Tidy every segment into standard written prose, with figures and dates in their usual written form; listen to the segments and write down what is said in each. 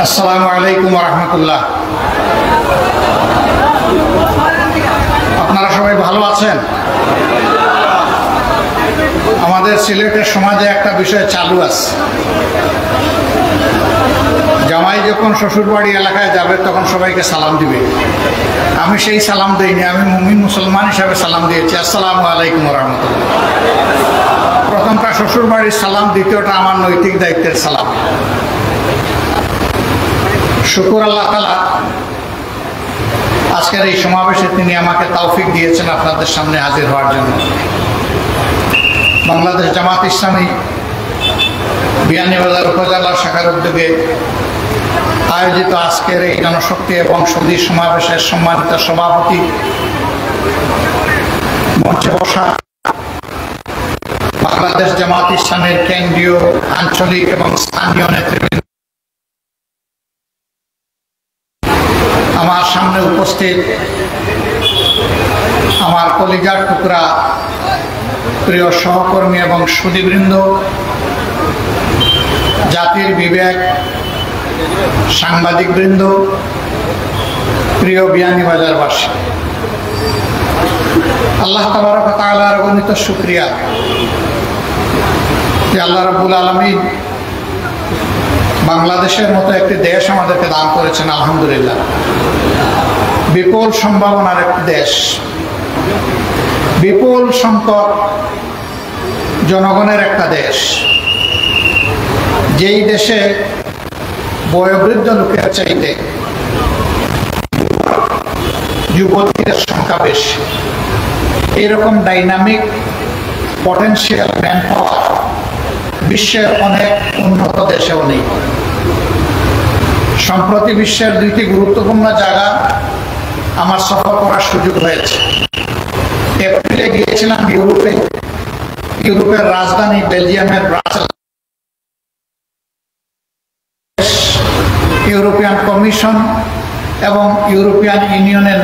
আসসালামু আলাইকুম ওয়া রাহমাতুল্লাহ। আপনারা সবাই ভালো আছেন? আমাদের সিলেটের সমাজে একটা বিষয় চালু আছে, জামাই যখন শ্বশুরবাড়ি এলাকায় যাবে তখন সবাইকে সালাম দিবে। আমি সেই সালাম দিইনি, আমি মুমিন মুসলমান হিসাবে সালাম দিয়েছি, আসসালামু আলাইকুম ওয়া রাহমাতুল্লাহ। প্রথমটা শ্বশুরবাড়ির সালাম, দ্বিতীয়টা আমার নৈতিক দায়িত্বের সালাম। শুকর আল্লাহ তাআলা, আজকের এই সমাবেশে তিনি আমাকে তৌফিক দিয়েছেন আপনাদের সামনে হাজির হওয়ার জন্য। বাংলাদেশ জামাত ইসলামী বিয়ানীবাজার উপজেলা শাখার উদ্যোগে আয়োজিত আজকের এই জনশক্তি এবং সুধী সমাবেশের সম্মানিত সভাপতি, মঞ্চে বসা বাংলাদেশ জামাত ইসলামের কেন্দ্রীয়, আঞ্চলিক এবং স্থানীয় নেতৃবৃন্দ, আমার সামনে উপস্থিত আমার কলিজার টুকরা প্রিয় সহকর্মী এবং সুধীবৃন্দ, জাতির বিবেক, সাংবাদিকবৃন্দ, প্রিয় বিয়ানীবাজারবাসী, আল্লাহ তাবারক ওয়া তাআলার অগণিত শুকরিয়া যে আল্লাহ রাব্বুল আলামিন বাংলাদেশের মতো একটি দেশ আমাদেরকে দান করেছেন। আলহামদুলিল্লাহ, বিপুল সম্ভাবনার একটি দেশ, বিপুল সংখ্যক জনগণের একটা দেশ, যেই দেশে বয়োবৃদ্ধ লোকের চাইতে যুবতীদের সংখ্যা বেশি। এরকম ডাইনামিক পটেনশিয়াল ম্যান পাওয়ার বিশ্বের অনেক উন্নত দেশেও নেই। সম্প্রতি বিশ্বের দুইটি গুরুত্বপূর্ণ জায়গা আমার সফর করার সুযোগ হয়েছে। এপ্রিলে গিয়েছিলাম ইউরোপে, ইউরোপের রাজধানী বেলজিয়ামের ব্রাসেলস। ইউরোপিয়ান কমিশন এবং ইউরোপিয়ান ইউনিয়নের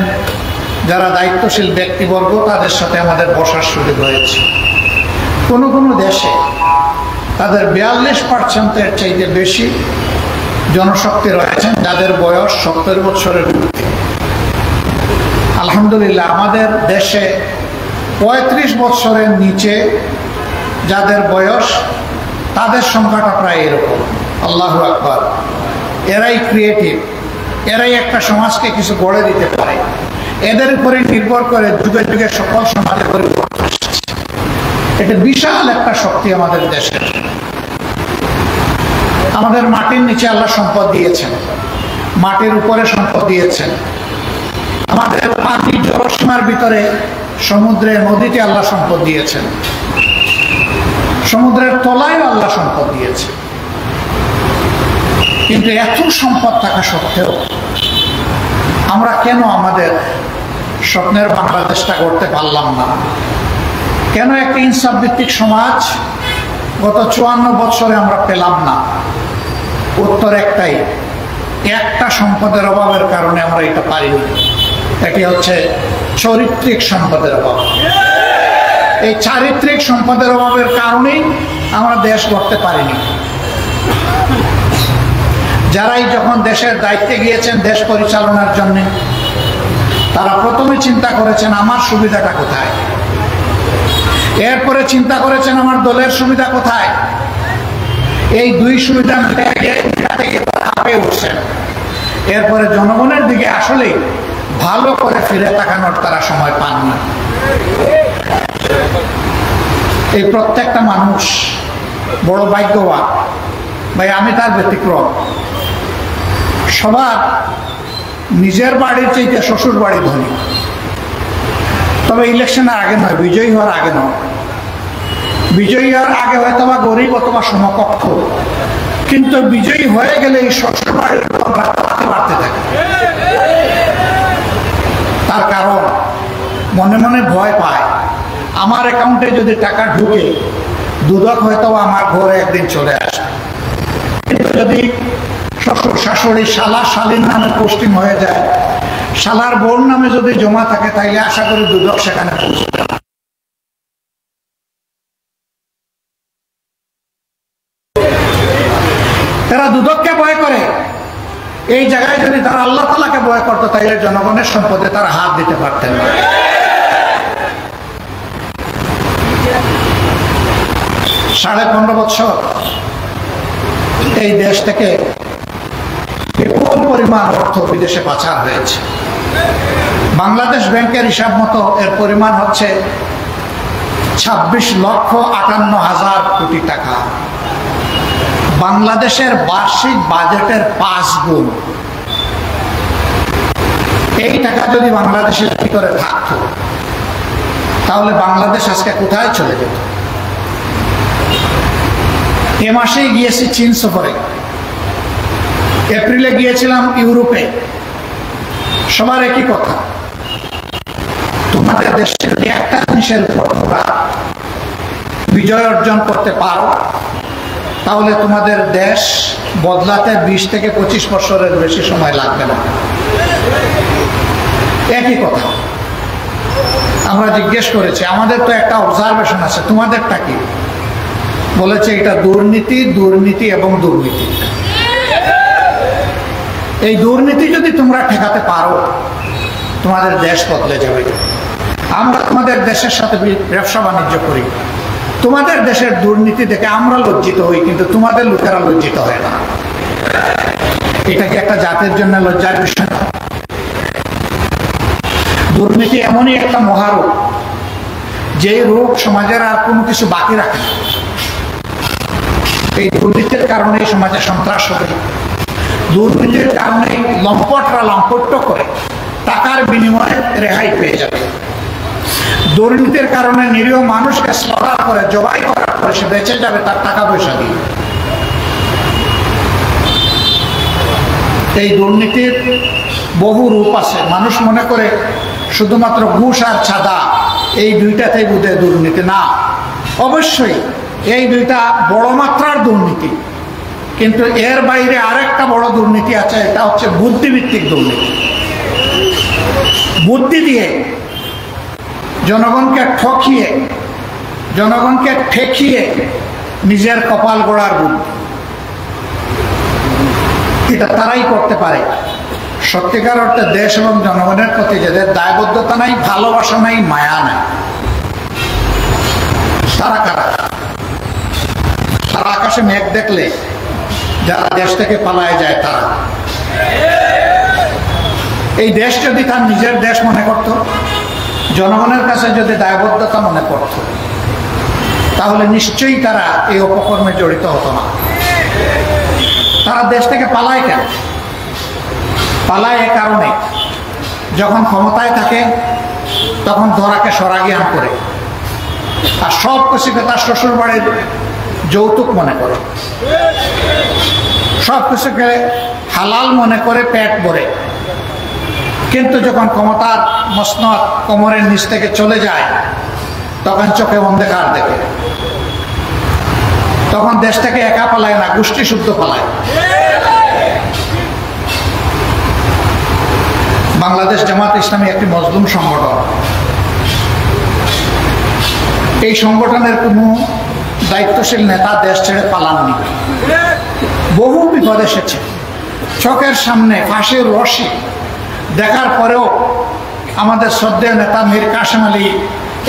যারা দায়িত্বশীল ব্যক্তিবর্গ, তাদের সাথে আমাদের বসার সুযোগ হয়েছে। কোনো কোনো দেশে তাদের 42%-এর চাইতে বেশি জনশক্তি রয়েছেন যাদের বয়স 70 বছরের ঊর্ধ্বে। আলহামদুলিল্লাহ, আমাদের দেশে 35 বছরের নিচে যাদের বয়স, তাদের সংখ্যাটা প্রায় এরকম। আল্লাহু আকবার। এরাই ক্রিয়েটিভ, এরাই একটা সমাজকে কিছু গড়ে দিতে পারে। এদের উপরে নির্ভর করে যুগে যুগে সকল সমাজে পরিবর্তন এসেছে। এটা বিশাল একটা শক্তি আমাদের দেশের। আমাদের মাটির নিচে আল্লাহ সম্পদ দিয়েছেন, মাটির উপরে সম্পদ দিয়েছেন। আমাদের পানি জলসীমার ভিতরে সমুদ্রে, নদীতে আল্লাহ সম্পদ দিয়েছেন। সমুদ্রের তলায়ও আল্লাহ সম্পদ দিয়েছেন। কিন্তু এত সম্পদ থাকা সত্ত্বেও আমরা কেন আমাদের স্বপ্নের বাংলাদেশটা করতে পারলাম না? কেন একটা ইনসাফ ভিত্তিক সমাজ গত 54 বছরে আমরা পেলাম না? উত্তর একটাই, একটা সম্পদের অভাবের কারণে আমরা এটা পারিনি। এটি হচ্ছে চারিত্রিক সম্পদের অভাব। এই চারিত্রিক সম্পদের অভাবের কারণেই আমরা দেশ গড়তে পারিনি। যারাই যখন দেশের দায়িত্বে গিয়েছেন দেশ পরিচালনার জন্য, তারা প্রথমে চিন্তা করেছেন আমার সুবিধাটা কোথায়, এরপরে চিন্তা করেছেন আমার দলের সুবিধা কোথায়। এই দুই সুবিধা হাঁপিয়ে উঠছেন। এরপরে জনগণের দিকে আসলে ভালো করে ফিরে তাকানোর তারা সময় পান না। এই প্রত্যেকটা মানুষ বড় ভাগ্যবান ভাই, আমি তার ব্যতিক্রম। সবার নিজের বাড়ির চাইতে শ্বশুর বাড়ি ধনী, তবে ইলেকশনের আগে নয়, বিজয়ী হওয়ার আগে নয়। বিজয়ী হওয়ার আগে হয়তো বা গরিব অথবা সমকক্ষ, কিন্তু বিজয়ী হয়ে গেলে এই শ্বশুর বাড়ির বাড়তে থাকে। তার কারণ মনে মনে ভয় পায়, আমার অ্যাকাউন্টে যদি টাকা ঢুকে দুদক হয়তো আমার ঘরে একদিন চলে আসে। কিন্তু যদি শ্বশুর শাশুড়ি শালা শালীর নামে পোস্টিং হয়ে যায়, শালার বোন নামে যদি জমা থাকে, তাইলে আশা করি দুদক সেখানে পৌঁছবে না। এরা দুদককে ভয় করে, জায়গায় যদি তারা আল্লাহ তাআলাকে ভয় করতো তাহলে জনগণের সম্পদে তারা হাত দিতে পারতেন না। 15.5 বছর এই দেশ থেকে বিপুল পরিমাণ অর্থ বিদেশে পাচার হয়েছে। বাংলাদেশ ব্যাংকের হিসাব মতো এর পরিমাণ হচ্ছে 26,58,000 কোটি টাকা, বাংলাদেশের বার্ষিক বাজেটের 5 গুণ। এই টাকা যদি বাংলাদেশের ভিতরে থাকতো তাহলে বাংলাদেশ আজকে কোথায় চলে যেত? এ মাসেই গিয়েছি চীন সফরে, এপ্রিলে গিয়েছিলাম ইউরোপে। সবার একই কথা, তোমাদের দেশে যদি একটা জিনিসের উপর তোমরা বিজয় অর্জন করতে পারো তাহলে তোমাদের দেশ বদলাতে 20 থেকে 25 বছরের বেশি সময় লাগবে না। একই কথা আমরা জিজ্ঞেস করেছি, আমাদের তো একটা অবজারভেশন আছে, তোমাদেরটা কি? বলেছে এটা দুর্নীতি, দুর্নীতি এবং দুর্নীতি। এই দুর্নীতি যদি তোমরা ঠেকাতে পারো তোমাদের দেশ বদলে যাবে। আমরা তোমাদের দেশের সাথে ব্যবসা বাণিজ্য করি, তোমাদের দেশের দুর্নীতি দেখে আমরা লজ্জিত হই, কিন্তু তোমাদের লোকেরা লজ্জিত হয় না। এটা কি একটা জাতির জন্য লজ্জার বিষয় না? দুর্নীতি এমনই একটা মহারোগ, যে রোগ সমাজের আর কোনো কিছু বাকি রাখে না। এই দুর্নীতির কারণে সমাজে সন্ত্রাস হবে, দুর্নীতির কারণে লম্পটরা লম্পট্য করে টাকার বিনিময়ে রেহাই পেয়ে যাবে, দুর্নীতির কারণে নিরীহ মানুষকে স্লটার করে জবাই করার পরে সে বেঁচে যাবে তার টাকা পয়সা দিয়ে। এই দুর্নীতির বহু রূপ আছে। মানুষ মনে করে শুধুমাত্র ঘুষ আর ছাদা এই দুইটাতেই বোধহয় দুর্নীতি, না। অবশ্যই এই দুইটা বড় মাত্রার দুর্নীতি, কিন্তু এর বাইরে আরেকটা বড় দুর্নীতি আছে, এটা হচ্ছে বুদ্ধিভিত্তিক দুর্নীতি। বুদ্ধি দিয়ে জনগণকে ঠকিয়ে, জনগণকে ঠেকিয়ে নিজের কপাল গড়ার বুদ্ধি। এটা তারাই করতে পারে সত্যিকার অর্থে দেশ এবং জনগণের প্রতি যাদের দায়বদ্ধতা নাই, ভালোবাসা নাই, মায়া নাই। তারা কারা? তারা আকাশে মেঘ দেখলে যারা দেশ থেকে পালায় যায় তারা। এই দেশ যদি তার নিজের দেশ মনে করত, জনগণের কাছে যদি দায়বদ্ধতা মনে করত, তাহলে নিশ্চয়ই তারা এই অপকর্মে জড়িত হতো না। তারা দেশ থেকে পালায় কেন? পালায় এ কারণে, যখন ক্ষমতায় থাকে তখন ধরাকে সরাগিয়ান করে, আর সব কিছুকে তার শ্বশুর বাড়ির যৌতুক মনে করে, সব কিছুকে হালাল মনে করে পেট ভরে। কিন্তু যখন ক্ষমতার মসনদ কোমরের নিচ থেকে চলে যায় তখন চোখে অন্ধকার দেখে, তখন দেশ থেকে একা পালায় না, গোষ্ঠী শুদ্ধ পালায়। বাংলাদেশ জামাত ইসলামী একটি মজলুম সংগঠন। এই সংগঠনের কোনো দায়িত্বশীল নেতা দেশ ছেড়ে পালাননি। বহু বিপদ এসেছে, চোখের সামনে ফাঁসির রশি দেখার পরেও আমাদের শ্রদ্ধেয় নেতা মীর কাসেম আলী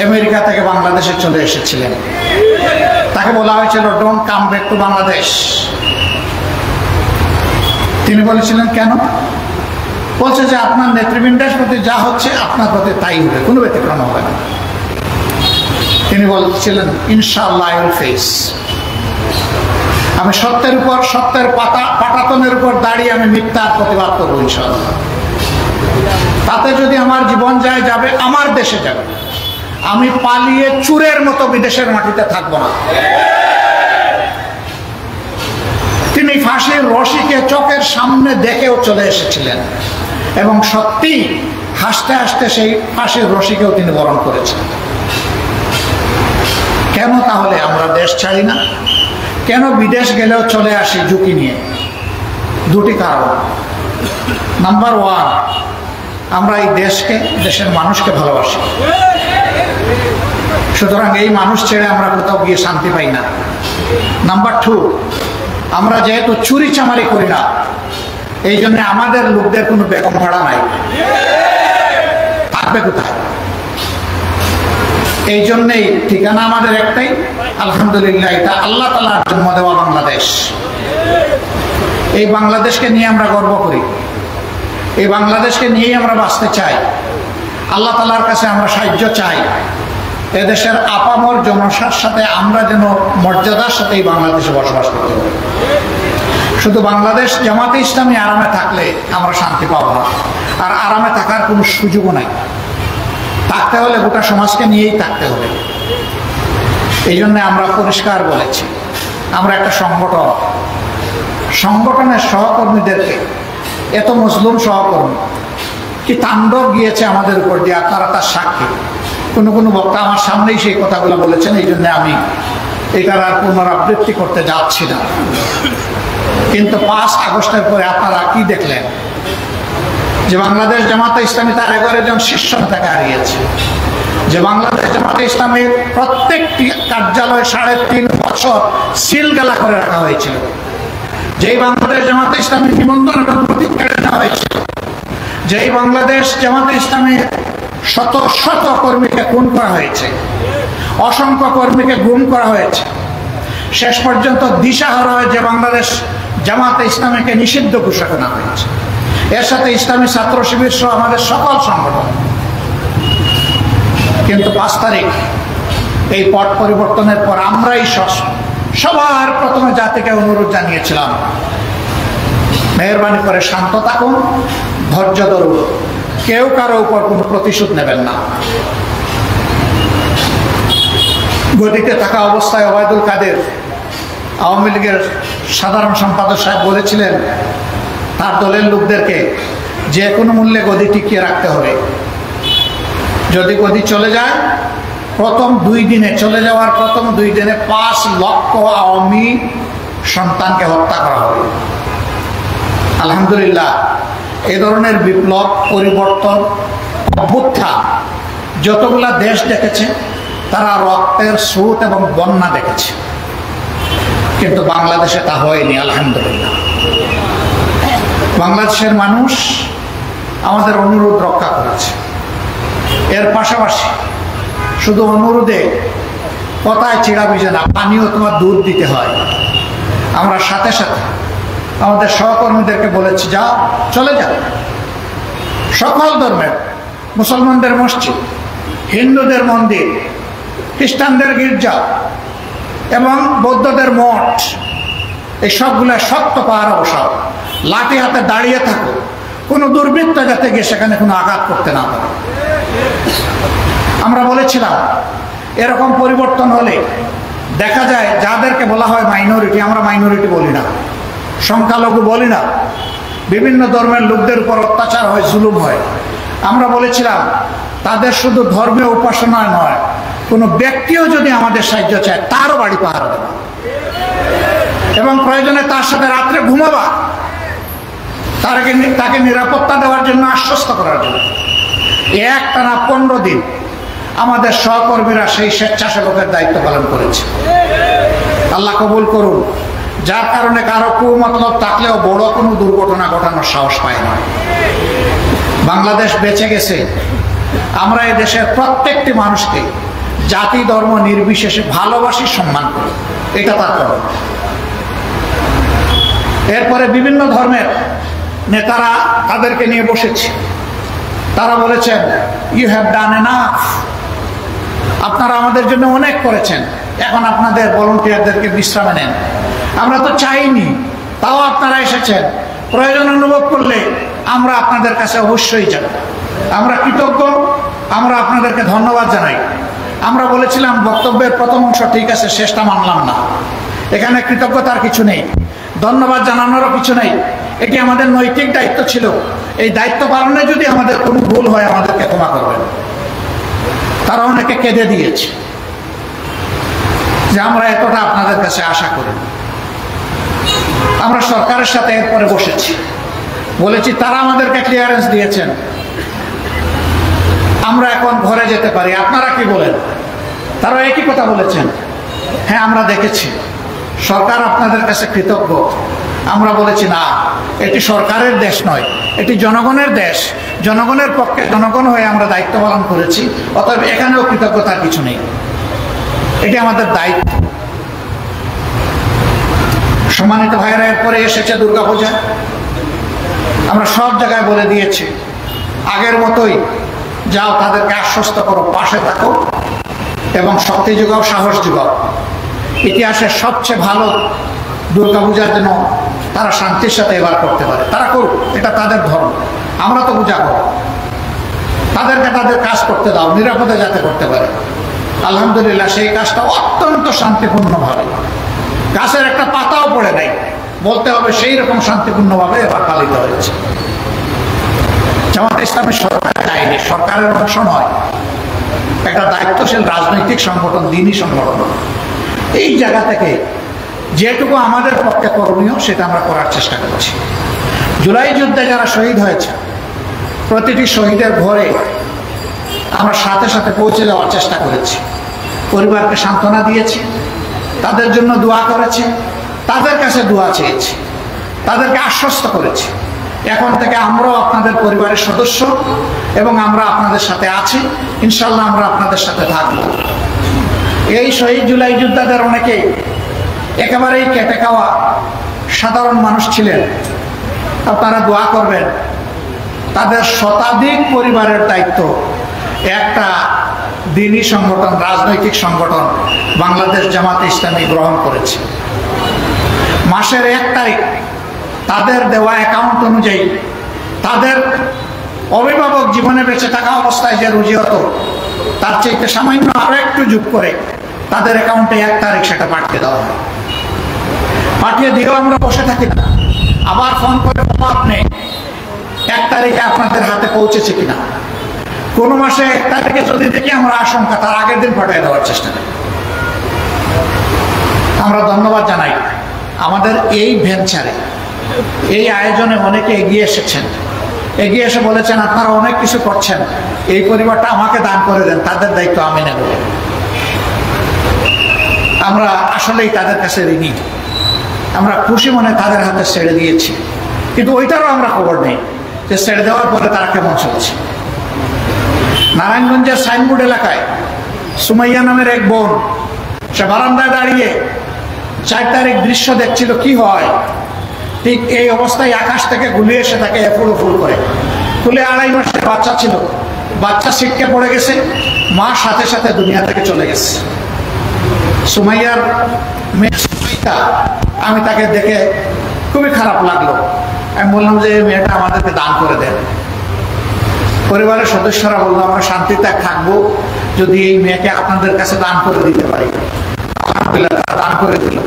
আমেরিকা থেকে বাংলাদেশে চলে এসেছিলেন। তাকে বলা হয়েছিল don't come back to Bangladesh. তিনি বলেছিলেন কেন? বলছে যে আপনার নেতৃবৃন্দের প্রতি যা হচ্ছে আপনার প্রতি তাই হবে, কোনো ব্যতিক্রম হবে না। তিনি বলছিলেন ইনশাআল্লাহ আই উইল ফেস। আমি সত্যের উপর, সত্যের পাটাতনের উপর দাঁড়িয়ে আমি মিথ্যার প্রতিবাদ করবো ইনশাআল্লাহ। তাতে যদি আমার জীবন যায় যাবে, আমার দেশে যাবে, আমি পালিয়ে চুরের মতো বিদেশের মাটিতে থাকবো না। তিনি ফাঁসির রশিকে চোখের সামনে দেখেও চলে এসেছিলেন এবং সত্যি হাসতে হাসতে সেই ফাঁসির রশিকেও তিনি বরণ করেছেন। কেন তাহলে আমরা দেশ ছাড়ি না? কেন বিদেশ গেলেও চলে আসি ঝুঁকি নিয়ে? দুটি কারণ। নাম্বার ওয়ান, আমরা এই দেশকে, দেশের মানুষকে ভালোবাসি, সুতরাং এই মানুষ ছেড়ে আমরা কোথাও গিয়ে শান্তি পাই না। নাম্বার টু, আমরা যেহেতু চুরি চামারি করি না, এই জন্য আমাদের লোকদের কোনো বেগম ভাড়া নাই, থাকবে কোথায়? এই জন্যেই ঠিকানা আমাদের একটাই, আলহামদুলিল্লাহ, এটা আল্লাহ তাআলার জন্ম দেওয়া বাংলাদেশ। এই বাংলাদেশকে নিয়ে আমরা গর্ব করি, এই বাংলাদেশকে নিয়েই আমরা বাঁচতে চাই। আল্লাহ তাআলার কাছে আমরা সাহায্য চাই, এদেশের আপামর জনসার সাথে আমরা যেন মর্যাদার সাথে এই বাংলাদেশে বসবাস করতে পারি। শুধু বাংলাদেশ জামাতে ইসলামী আরামে থাকলে আমরা শান্তি পাবো না, আর আরামে থাকার কোনো সুযোগও নাই। থাকতে হলে গোটা সমাজকে নিয়েই থাকতে হবে। এই জন্য আমরা পরিষ্কার বলেছি, আমরা একটা সংগঠনের সহকর্মীদেরকে, এত মজলুম সহকর্মী কি তাণ্ডব গিয়েছে আমাদের উপর দিয়ে, আপনারা তার সাক্ষী। কোনো বক্তা আমার সামনেই সেই কথাগুলো বলেছেন, এই জন্য আমি এটার আর পুনরাবৃত্তি করতে যাচ্ছি না। কিন্তু 5 আগস্টের পরে আপনারা কি দেখলেন? যে বাংলাদেশ জামাতে ইসলামী তার 11 জন শীর্ষ নেতাকে হারিয়েছে, যে বাংলাদেশ জামাতে ইসলামীর প্রত্যেকটি কার্যালয় 3.5 বছর সিলগালা করে রাখা হয়েছিল, যেই বাংলাদেশ জামাতে ইসলামীর নিবন্ধনের প্রতীক কেড়ে নেওয়া হয়েছিল, যেই বাংলাদেশ জামাতে ইসলামীর শত শত কর্মীকে খুন করা হয়েছে, অসংখ্য কর্মীকে গুম করা হয়েছে, শেষ পর্যন্ত দিশাহারা হয়ে যে বাংলাদেশ জামাতে ইসলামীকে নিষিদ্ধ ঘোষণা করা হয়েছে, এর সাথে ইসলামী ছাত্র শিবির সহ আমাদের সকল সংগঠন। কিন্তু 5 তারিখ এই পট পরিবর্তনের পর আমরাই সবার প্রথমে জাতিকে অনুরোধ জানিয়েছিলাম, মেহরবানি করে শান্ত থাকুন, ধৈর্য ধরুন, কেউ কারো উপর কোনো প্রতিশোধ নেবেন না। গদিতে থাকা অবস্থায় ওবায়দুল কাদের আওয়ামী লীগের সাধারণ সম্পাদক সাহেব বলেছিলেন তার দলের লোকদেরকে যে কোনো মূল্যে গদি টিকিয়ে রাখতে হবে। যদি গদি চলে যায়, চলে যাওয়ার প্রথম 2 দিনে 5 লক্ষ আওয়ামী সন্তানকে হত্যা করা হবে। আলহামদুলিল্লাহ, এ ধরনের বিপ্লব, পরিবর্তন, অভ্যুত্থান যতগুলা দেশ দেখেছে তারা রক্তের স্রোত এবং বন্যা দেখেছে, কিন্তু বাংলাদেশে তা হয়নি। আলহামদুলিল্লাহ, বাংলাদেশের মানুষ আমাদের অনুরোধ রক্ষা করেছে। এর পাশাপাশি শুধু অনুরোধে কথায় চিড়া ভিজে না, পানিও তোমার দুধ দিতে হয়। আমরা সাথে সাথে আমাদের সহকর্মীদেরকে বলেছি, যাও, চলে যাও, সকল ধর্মের, মুসলমানদের মসজিদ, হিন্দুদের মন্দির, খ্রিস্টানদের গির্জা এবং বৌদ্ধদের মঠ, এই সবগুলো শক্ত পাহারা বসাও, লাঠি হাতে দাঁড়িয়ে থাকো, কোনো দুর্বৃত্ত যাতে গিয়ে সেখানে কোনো আঘাত করতে না পারে। আমরা বলেছিলাম এরকম পরিবর্তন হলে দেখা যায় যাদেরকে বলা হয় মাইনরিটি, আমরা মাইনরিটি বলি না, সংখ্যালঘু বলি না, বিভিন্ন ধর্মের লোকদের উপর অত্যাচার হয়, জুলুম হয়। আমরা বলেছিলাম তাদের শুধু ধর্মীয় উপাসনা নয়, কোনো ব্যক্তিও যদি আমাদের সাহায্য চায় তারও বাড়ি পাহারা দেবা, এবং প্রয়োজনে তার সাথে রাত্রে ঘুমাবা, তাকে নিরাপত্তা দেওয়ার জন্য, আশ্বস্ত করার জন্য। একটানা 15 দিন আমাদের সহকর্মীরা সেই স্বেচ্ছাসেবকের দায়িত্ব পালন করেছে। আল্লাহ কবুল করুন, যার কারণে কারো কুমতলব থাকলেও বড় কোনো দুর্ঘটনা ঘটানোর সাহস পায় না। বাংলাদেশ বেঁচে গেছে। আমরা এই দেশের প্রত্যেকটি মানুষকে জাতি ধর্ম নির্বিশেষে ভালোবাসি, সম্মান করি, এটা তার কারণ। এরপরে বিভিন্ন ধর্মের নেতারা তাদেরকে নিয়ে বসেছে, তারা বলেছেন ইউ হ্যাভ ডান এনাফ, আপনারা আমাদের জন্য অনেক করেছেন, এখন আপনাদের ভলান্টিয়ারদেরকে বিশ্রামে নেন। আমরা তো চাইনি, তাও আপনারা এসেছেন, প্রয়োজন অনুভব করলে আমরা আপনাদের কাছে অবশ্যই যাব। আমরা কৃতজ্ঞ, আমরা আপনাদেরকে ধন্যবাদ জানাই। আমরা বলেছিলাম বক্তব্যের প্রথম অংশ ঠিক আছে, শেষটা মানলাম না, এখানে কৃতজ্ঞতার কিছু নেই, ধন্যবাদ জানানোরও কিছু নেই, এটি আমাদের নৈতিক দায়িত্ব ছিল। এই দায়িত্ব পালনে যদি আমাদের কোনো ভুল হয় আমাদেরকে ক্ষমা করবেন। তারা অনেকে কেঁদে দিয়েছে যে আমরা এতটা আপনাদের কাছে আশা করি। আমরা সরকারের সাথে এরপরে বসেছি, বলেছি তারা আমাদেরকে ক্লিয়ারেন্স দিয়েছেন, আমরা এখন ঘরে যেতে পারি, আপনারা কি বলেন? তারা একই কথা বলেছেন, হ্যাঁ আমরা দেখেছি, সরকার আপনাদের কাছে কৃতজ্ঞ। আমরা বলেছি না, এটি সরকারের দেশ নয়, এটি জনগণের দেশ। জনগণের পক্ষে জনগণ হয়ে আমরা দায়িত্ব পালন করেছি, অতএব এখানেও কৃতজ্ঞতার কিছু নেই, এটি আমাদের দায়িত্ব। সম্মানিত ভাইয়েরা, এরপরে এসেছে দুর্গাপূজা। আমরা সব জায়গায় বলে দিয়েছি, আগের মতোই যাও, তাদেরকে আশ্বস্ত করো, পাশে থাকো এবং শক্তি যোগাও, সাহস যোগাও। ইতিহাসের সবচেয়ে ভালো দুর্গাপূজার জন্য তারা শান্তির সাথে এবার করতে পারে, তারা করুক, এটা তাদের ধর্ম। আমরা তো পূজা করব, তাদেরকে তাদের কাজ করতে দাও, নিরাপদে যাতে করতে পারে। আলহামদুলিল্লাহ, সেই কাজটা অত্যন্ত শান্তিপূর্ণভাবে, গাছের একটা পাতাও পড়ে নাই বলতে হবে, সেই রকম শান্তিপূর্ণভাবে এবার পালিত হয়েছে। জামাতে ইসলামের সরকার চাইনি, সরকারের অংশ নয়, একটা দায়িত্বশীল রাজনৈতিক সংগঠন, দ্বীনি সংগঠন। এই জায়গা থেকে যেটুকু আমাদের পক্ষে করণীয় সেটা আমরা করার চেষ্টা করছি। জুলাই যুদ্ধে যারা শহীদ হয়েছে, প্রতিটি শহীদের ঘরে আমরা সাথে সাথে পৌঁছে যাওয়ার চেষ্টা করেছি, পরিবারকে সান্ত্বনা দিয়েছি, তাদের জন্য দোয়া করেছি, তাদের কাছে দোয়া চেয়েছি, তাদেরকে আশ্বস্ত করেছি এখন থেকে আমরাও আপনাদের পরিবারের সদস্য এবং আমরা আপনাদের সাথে আছি, ইনশাল্লাহ আমরা আপনাদের সাথে থাকব। এই শহীদ জুলাই যোদ্ধাদের অনেকেই একেবারেই কেটে খাওয়া সাধারণ মানুষ ছিলেন। আপনারা দোয়া করবেন, তাদের শতাধিক পরিবারের দায়িত্ব একটা দ্বীনি সংগঠন, রাজনৈতিক সংগঠন বাংলাদেশ জামাতে ইসলামী গ্রহণ করেছে। মাসের 1 তারিখ তাদের দেওয়া অ্যাকাউন্ট অনুযায়ী তাদের অভিভাবক জীবনে বেঁচে থাকা অবস্থায় যে রুজি হতো, তার চাইতে সামান্য আরো একটু যোগ করে তাদের অ্যাকাউন্টে 1 তারিখ সেটা পাঠিয়ে দেওয়া হয়। পাঠিয়ে দিয়েও আমরা বসে থাকি না, আবার ফোন করে আপনি 1 তারিখে আপনাদের হাতে পৌঁছেছে কিনা। কোনো মাসে 1 তারিখে যদি দেখি আমরা আশঙ্কা, তার আগের দিন পাঠিয়ে দেওয়ার চেষ্টা করি। আমরা ধন্যবাদ জানাই আমাদের এই ভেঞ্চারে, এই আয়োজনে অনেকে এগিয়ে এসেছেন, এগিয়ে এসে বলেছেন আপনারা অনেক কিছু করছেন, এই পরিবারটা আমাকে দান করে দেন, তাদের দায়িত্ব আমি নেব। আমরা আসলেই তাদের কাছে ঋণী, আমরা খুশি মনে তাদের হাতে ছেড়ে দিয়েছি, কিন্তু ওইটারও আমরা খবর নেই যে ছেড়ে দেওয়ার পরে তারা কেমন চলছে। নারায়ণগঞ্জের সাইনবোর্ড এলাকায় সুমাইয়া নামের এক বোন, সে বারান্দায় দাঁড়িয়ে 4 তারিখ দৃশ্য দেখছিল কি হয়। ঠিক এই অবস্থায় আকাশ থেকে গুলি এসে তাকে এফুল ফুল করে, তুলে 2.5 মাসের বাচ্চা ছিল, বাচ্চা ছিটকে পড়ে গেছে, মা সাথে সাথে দুনিয়া থেকে চলে গেছে। সুমাইয়ার মেয়ে সুমাইয়া, আমি তাকে দেখে খুবই খারাপ লাগলো। আমি বললাম যে এই মেয়েটা আমাদেরকে দান করে দেন। পরিবারের সদস্যরা বললো আমরা শান্তিতে থাকবো যদি এই মেয়েকে আপনাদের কাছে দান করে দিতে পারি। আলহামদুলিল্লাহ, দান করে দিল।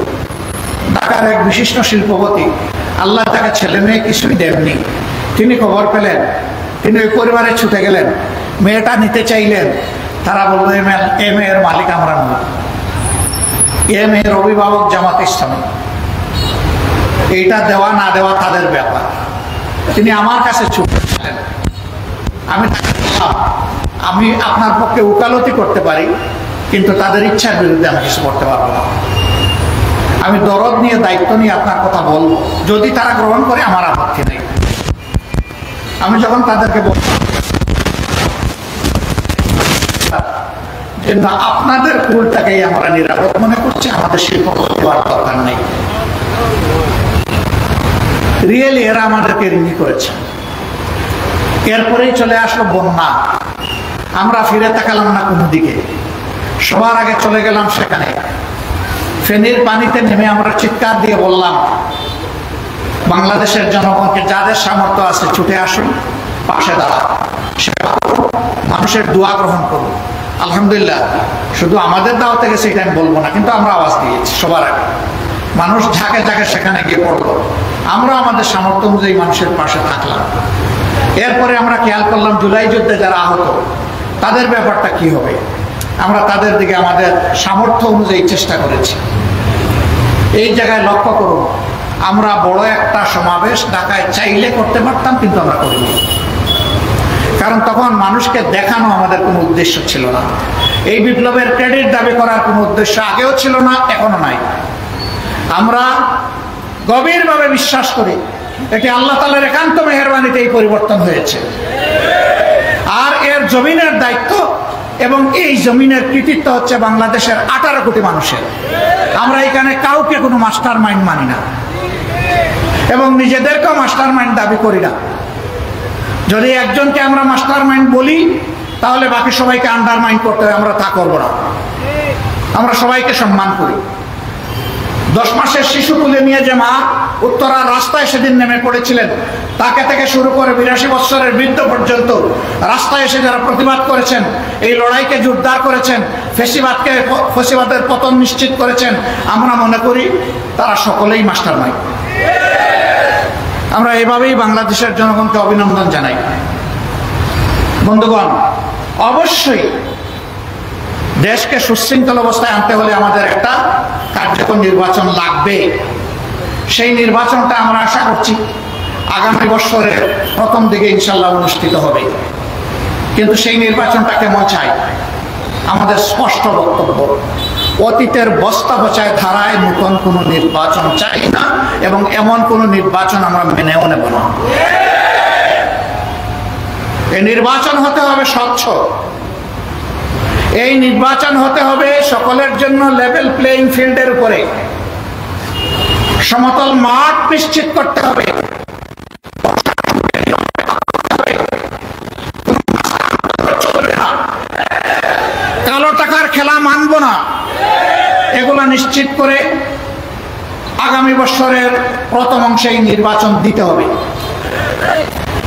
ঢাকার এক বিশিষ্ট শিল্পপতি, আল্লাহ তাকে ছেলে মেয়ে কিছুই দেননি, তিনি খবর পেলেন, তিনি ওই পরিবারে ছুটে গেলেন, মেয়েটা নিতে চাইলেন। তারা বললো এ মেয়ের মালিক আমরা নই, এ মেয়ের অভিভাবক জামাত ইসলামী, এইটা দেওয়া না দেওয়া তাদের ব্যাপার। তিনি আমার কাছে ছুটেছিলেন। আমি তাকে বললাম আমি আপনার পক্ষে উকালতি করতে পারি, কিন্তু তাদের ইচ্ছার বিরুদ্ধে আমি কিছু করতে পারবো না। আমি দরদ নিয়ে, দায়িত্ব নিয়ে আপনার কথা বলবো, যদি তারা গ্রহণ করে আমার আপত্তি নেই। আমি যখন তাদেরকে বললাম যে না, আপনাদের কুলটাকেই আমরা নিরাপদ মনে করছি, আমাদের শিল্পপতি হওয়ার দরকার নেই। রিয়েলি এরা আমাদেরকে ঋণী করেছে। এরপরেই চলে আসলো বন্যা, আমরা ফিরে তাকালাম না কোনো দিকে, সবার আগে চলে গেলাম সেখানে। ফেনীর পানিতে নেমে আমরা চিৎকার দিয়ে বললাম বাংলাদেশের জনগণকে, যাদের সামর্থ্য আছে ছুটে আসুন, পাশে দাঁড়ান, সেবা করুন, মানুষের দোয়া গ্রহণ করুন। আলহামদুলিল্লাহ, শুধু আমাদের দাওয়াতে গেছে এটা আমি বলবো না, কিন্তু আমরা আওয়াজ দিয়েছি সবার আগে। মানুষ ঝাঁকে ঝাঁকে সেখানে গিয়ে পড়লো, আমরা আমাদের সামর্থ্য অনুযায়ী মানুষের পাশে থাকলাম। এরপরে আমরা খেয়াল করলাম জুলাই যুদ্ধে যারা আহত, তাদের ব্যাপারটা কি হবে। আমরা তাদের দিকে আমাদের সামর্থ্য অনুযায়ী চেষ্টা করেছি। এই জায়গায় লক্ষ্য করুন, আমরা বড় একটা সমাবেশ ঢাকায় চাইলে করতে পারতাম, কিন্তু আমরা করিনি, কারণ তখন মানুষকে দেখানো আমাদের কোনো উদ্দেশ্য ছিল না। এই বিপ্লবের ক্রেডিট দাবি করার কোনো উদ্দেশ্য আগেও ছিল না, এখনো নাই। আমরা গভীরভাবে বিশ্বাস করি এটি আল্লাহ তাআলার একান্ত মেহেরবানিতে এই পরিবর্তন হয়েছে। আর এর জমিনের দায়িত্ব এবং এই জমিনের কৃতিত্ব হচ্ছে বাংলাদেশের 18 কোটি মানুষের। আমরা এখানে কাউকে কোনো মাস্টার মাইন্ড মানি না এবং নিজেদেরকেও মাস্টার মাইন্ড দাবি করি না। যদি একজনকে আমরা মাস্টার মাইন্ড বলি তাহলে বাকি সবাইকে আন্ডারমাইন্ড করতে হয়, আমরা তা করবো না। আমরা সবাইকে সম্মান করি। 10 মাসের শিশু তুলে নিয়ে যে মা উত্তরার রাস্তায় সেদিন নেমে পড়েছিলেন, তাকে থেকে শুরু করে 82 বছরের বৃদ্ধ পর্যন্ত রাস্তায় এসে যারা প্রতিবাদ করেছেন, এই লড়াইকে জোরদার করেছেন, ফ্যাসিবাদের পতন নিশ্চিত করেছেন, আমরা মনে করি তারা সকলেই মাস্টার মাইন্ড। আমরা এভাবেই বাংলাদেশের জনগণকে অভিনন্দন জানাই। বন্ধুগণ, অবশ্যই দেশকে সুশৃঙ্খল অবস্থায় আনতে হলে আমাদের একটা কার্যকর নির্বাচন লাগবে। সেই নির্বাচনটা আমরা আশা করছি আগামী বছরের প্রথম দিকে ইনশাল্লাহ অনুষ্ঠিত হবে। কিন্তু সেই নির্বাচনটা কেমন চাই? আমাদের স্পষ্ট বক্তব্য, অতীতের বস্তা পচায় ধারায় নতুন কোনো নির্বাচন চাই না এবং এমন কোনো নির্বাচন আমরা মেনেও নেব না। এই নির্বাচন হতে হবে স্বচ্ছ, এই নির্বাচন হতে হবে সকলের জন্য লেভেল প্লেইং ফিল্ডের উপরে, সমতল মাঠ নিশ্চিত করতে হবে। কালো টাকার খেলা মানব না। এগুলো নিশ্চিত করে আগামী বছরের প্রথম অংশে নির্বাচন দিতে হবে।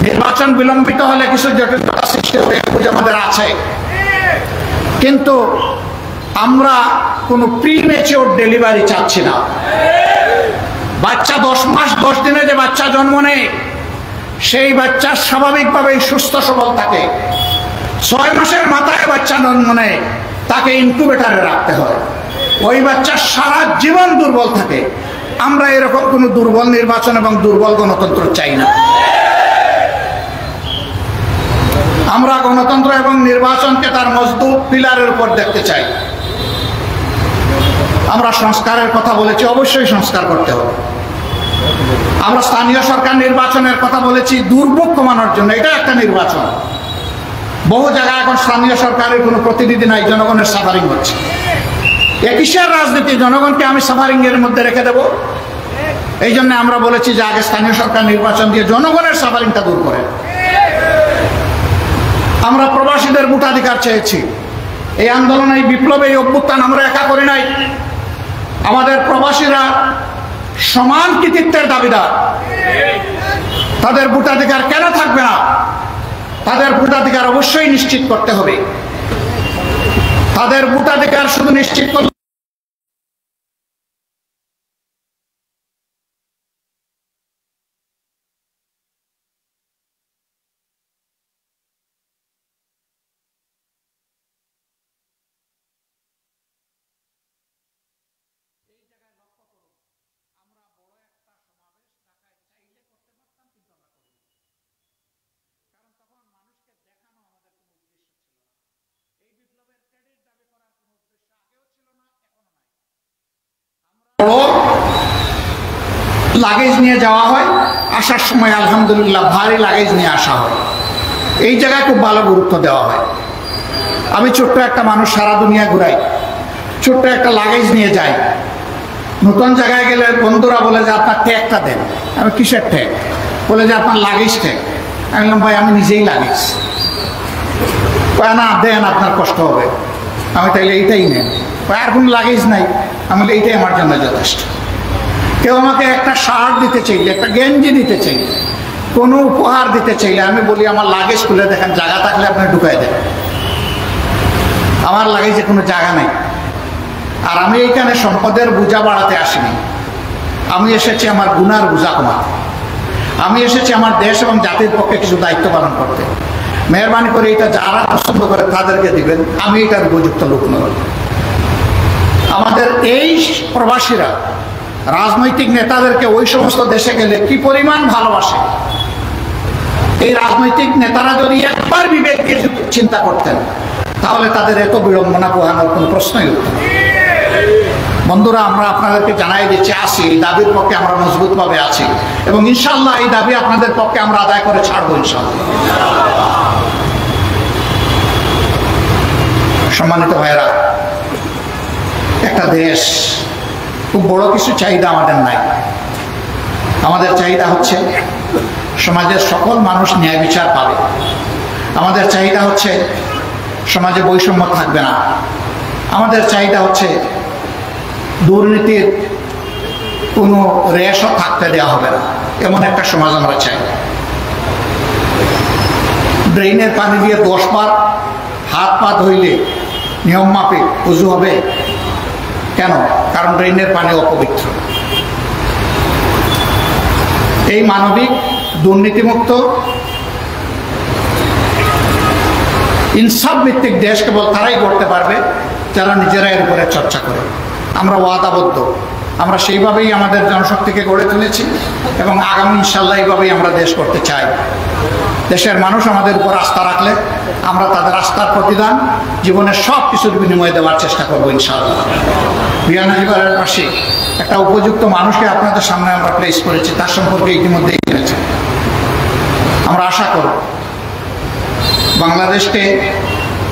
নির্বাচন বিলম্বিত হলে কিছু জটিলতা সৃষ্টি হবে, আমাদের আছে, কিন্তু আমরা কোনো প্রিমেচিওর ডেলিভারি চাচ্ছি না। বাচ্চা 10 মাস 10 দিনে যে বাচ্চা জন্ম নেয়, সেই বাচ্চা স্বাভাবিকভাবেই সুস্থ সবল থাকে। 6 মাসের মাথায় বাচ্চা জন্ম নেয়, তাকে ইনকিউবেটরে রাখতে হয়। ওই বাচ্চা সারা জীবন দুর্বল থাকে। আমরা এরকম কোনো দুর্বল নির্বাচন এবং দুর্বল গণতন্ত্র চাই না। আমরা গণতন্ত্র এবং নির্বাচনকে তার মজবুত পিলারের উপর দেখতে চাই। আমরা সংস্কারের কথা বলেছি, অবশ্যই সংস্কার করতে হবে। আমরা স্থানীয় সরকার নির্বাচনের কথা বলেছি দুর্ভোগ কমানোর জন্য, এটা একটা নির্বাচন। বহু জায়গায় এখন স্থানীয় সরকারের কোনো প্রতিনিধি নাই, জনগণের সাফারিং হচ্ছে। কিসের রাজনীতি? জনগণকে আমি সাফারিং এর মধ্যে রেখে দেব? এই জন্য আমরা বলেছি যে আগে স্থানীয় সরকার নির্বাচন দিয়ে জনগণের সাফারিংটা দূর করে। আমরা প্রবাসীদের ভোটাধিকার চেয়েছি। এই আন্দোলন, এই বিপ্লব, এই অভ্যুত্থান আমরা একা করি নাই। আমাদের প্রবাসীরা সমান কৃতিত্বের দাবিদার। তাদের ভোটাধিকার কেন থাকবে না? তাদের ভোটাধিকার অবশ্যই নিশ্চিত করতে হবে। তাদের ভোটাধিকার শুধু নিশ্চিত করতে লাগেজ নিয়ে যাওয়া হয়, আসার সময় আলহামদুলিল্লাহ ভারী লাগেজ নিয়ে আসা হয়। এই জায়গায় খুব ভালো গুরুত্ব দেওয়া হয়। আমি ছোট্ট একটা মানুষ, সারা দুনিয়া ঘুরাই, ছোট্ট একটা লাগেজ নিয়ে যাই। নতুন জায়গায় গেলে বন্ধুরা বলে যে আপনার ট্যাগটা দেন। আমি কিসের ট্যাগ? বলে যে আপনার লাগেজ ট্যাগ। আমি বললাম ভাই আমি নিজেই লাগেজ। না দেন, আপনার কষ্ট হবে। আমি তাইলে এইটাই নেন। আর কোনো লাগেজ নাই। আমি বলি এইটাই আমার জন্য যথেষ্ট। কেউ আমাকে একটা শার্ট দিতে চাইলে, একটা গেঞ্জি দিতে চাইলে, কোনো উপহার দিতে চাইলে আমি বলি আমার লাগেজ খুলে দেখেন, জায়গা থাকলে আপনি ঢুকাই দেন। আমার লাগেজে কোনো জায়গা নেই। আর আমি এইখানে সম্পদের বোঝা বাড়াতে আসিনি। আমি এসেছি আমার গুনার বোঝা কমাতে। আমি এসেছি আমার দেশ এবং জাতির পক্ষে কিছু দায়িত্ব পালন করতে। মেহরবানি করে এটা যারা পছন্দ করে তাদেরকে দিবেন, আমি এটার উপযুক্ত লোক নই। আমাদের এই প্রবাসীরা রাজনৈতিক নেতাদেরকে ওই সমস্ত দেশে গেলে কি পরিমাণ ভালোবাসে। এই রাজনৈতিক নেতারা যদি একবার বিবেক দিয়ে চিন্তা করতেন, তাহলে তাদের এত বিড়ম্বনা পোহানোর কোনো প্রশ্নই উঠত না। বন্ধুরা, আমরা আপনাদেরকে জানাই দিচ্ছি আছি, এই দাবির পক্ষে আমরা মজবুতভাবে আছি এবং ইনশাআল্লাহ এই দাবি আপনাদের পক্ষে আমরা আদায় করে ছাড়বো ইনশাআল্লাহ। সম্মানিত ভাইয়েরা, একটা দেশ, খুব বড় কিছু চাহিদা আমাদের নাই। আমাদের চাহিদা হচ্ছে সমাজের সকল মানুষ ন্যায় বিচার পাবে। আমাদের চাহিদা হচ্ছে সমাজে বৈষম্য থাকবে না। আমাদের চাহিদা হচ্ছে দুর্নীতির কোনো রেশও থাকতে দেওয়া হবে না, এমন একটা সমাজ আমরা চাই। ড্রেনের পানি দিয়ে 10 বার হাত পা ধুইলে নিয়ম মাফিক উজু হবে কেন? কারণ ড্রেনের পানি অপবিত্র। এই মানবিক দুর্নীতিমুক্ত ইনসাফ ভিত্তিক দেশ কেবল তারাই করতে পারবে যারা নিজেরা এর উপরে চর্চা করে। আমরা ওয়াদাবদ্ধ, আমরা সেইভাবেই আমাদের জনশক্তিকে গড়ে তুলেছি এবং আগামী ইনশাল্লাহ এইভাবেই আমরা দেশ করতে চাই। দেশের মানুষ আমাদের উপর আস্থা রাখলে আমরা তাদের আস্থার প্রতিদান জীবনের সব কিছুর বিনিময়ে দেওয়ার চেষ্টা করবো ইনশাআল্লাহ। বিয়ানীবাজারের পাশে একটা উপযুক্ত মানুষকে আপনাদের সামনে আমরা প্লেস করেছি, তার সম্পর্কে ইতিমধ্যেই জেনেছেন। আমরা আশা করব বাংলাদেশকে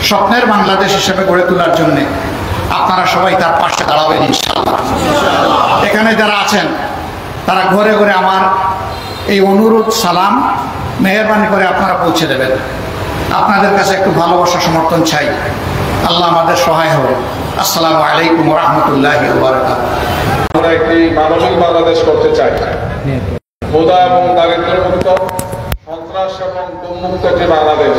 স্বপ্নের বাংলাদেশ হিসেবে গড়ে তোলার জন্যে আপনারা সবাই তার পাশে দাঁড়াবেন ইনশাআল্লাহ। এখানে যারা আছেন তারা ঘরে ঘরে আমার এই অনুরোধ সালাম মেহেরবানি করে আপনারা পৌঁছে দেবেন। আপনাদের কাছে একটু ভালোবাসা সমর্থন চাই। আল্লাহ আমাদের সহায় হবে। আসসালামু আলাইকুম ওয়া রাহমাতুল্লাহি ওয়া বারাকাতুহু। আমরা একটি মানবিক বাংলাদেশ করতে চাই, ক্ষুধা এবং দারিদ্র্যমুক্ত, সন্ত্রাস এবং দুর্মুক্ত একটি বাংলাদেশ।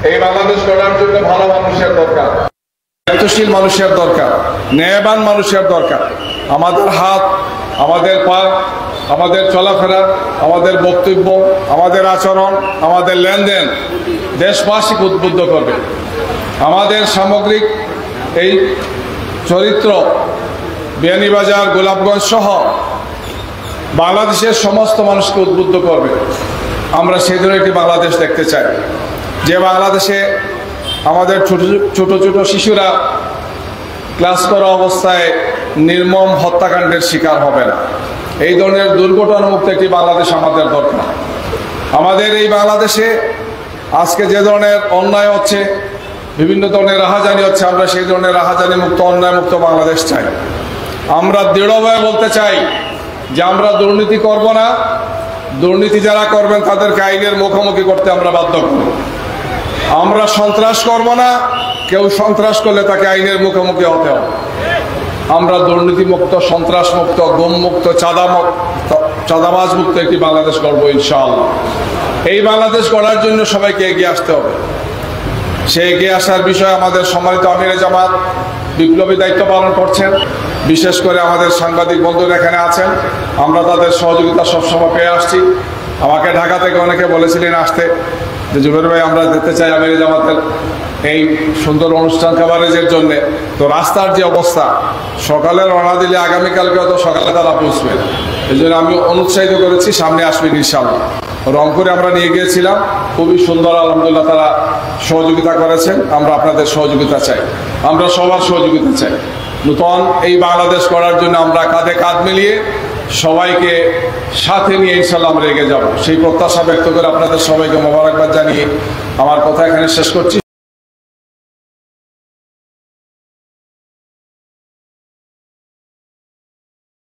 এই বাংলাদেশ গড়ার জন্য ভালো মানুষের দরকার, দায়িত্বশীল মানুষের দরকার, ন্যায়বান মানুষের দরকার। আমাদের হাত, আমাদের পা, আমাদের চলাফেরা, আমাদের বক্তব্য, আমাদের আচরণ, আমাদের লেনদেন দেশবাসীকে উদ্বুদ্ধ করবে। আমাদের সামগ্রিক এই চরিত্র বিয়ানীবাজার, গোলাপগঞ্জ সহ বাংলাদেশের সমস্ত মানুষকে উদ্বুদ্ধ করবে। আমরা সেই ধরনের একটি বাংলাদেশ দেখতে চাই, যে বাংলাদেশে আমাদের ছোট ছোট শিশুরা ক্লাস করা অবস্থায় নির্মম হত্যাকাণ্ডের শিকার হবে না। এই ধরনের দুর্ঘটনামুক্ত একটি বাংলাদেশ আমাদের দরকার। আমাদের এই বাংলাদেশে আজকে যে ধরনের অন্যায় হচ্ছে, বিভিন্ন ধরনের রাহাজানি হচ্ছে, আমরা সেই ধরনের রাহাজানি মুক্ত, অন্যায় মুক্ত বাংলাদেশ চাই। আমরা দৃঢ়ভাবে বলতে চাই যে আমরা দুর্নীতি করব না। দুর্নীতি যারা করবেন তাদেরকে আইনের মুখোমুখি করতে আমরা বাধ্য করব। আমরা সন্ত্রাস করব না, কেউ সন্ত্রাস করলে তাকে আইনের মুখোমুখি হতে হবে। আমরা দুর্নীতিমুক্ত, সন্ত্রাসমুক্ত, গুমমুক্ত, চাঁদাবাজ মুক্ত একটি বাংলাদেশ গড়ব ইনশাআল্লাহ। এই বাংলাদেশ গড়ার জন্য সবাইকে এগিয়ে আসতে হবে। সেই এগিয়ে আসার বিষয়ে আমাদের সম্মানিত আমিরে জামাত বিপ্লবী দায়িত্ব পালন করছেন। বিশেষ করে আমাদের সাংবাদিক বন্ধুরা এখানে আছেন, আমরা তাদের সহযোগিতা সবসময় পেয়ে আসছি। আমাকে ঢাকা থেকে অনেকে বলেছিলেন আসতে, যে জুবের ভাই আমরা যেতে চাই আমিরে জামাতের এই সুন্দর অনুষ্ঠান কভারেজের জন্যে। তো রাস্তার যে অবস্থা, সকালে রওনা দিলে আগামীকালকে হয়তো সকালে তারা পৌঁছবেন। এই জন্য আমি অনুৎসাহিত করেছি, সামনে আসবেন ইনশাআল্লাহ। রংপুরে আমরা নিয়ে গিয়েছিলাম, খুবই সুন্দর, আলহামদুলিল্লাহ তারা সহযোগিতা করেছেন। আমরা আপনাদের সহযোগিতা চাই, আমরা সবার সহযোগিতা চাই। নূতন এই বাংলাদেশ করার জন্য আমরা কাঁধে কাঁধ মিলিয়ে সবাইকে সাথে নিয়ে ইনশাআল্লাহ আমরা এগিয়ে যাব, সেই প্রত্যাশা ব্যক্ত করে আপনাদের সবাইকে মোবারকবাদ জানিয়ে আমার কথা এখানে শেষ করছি।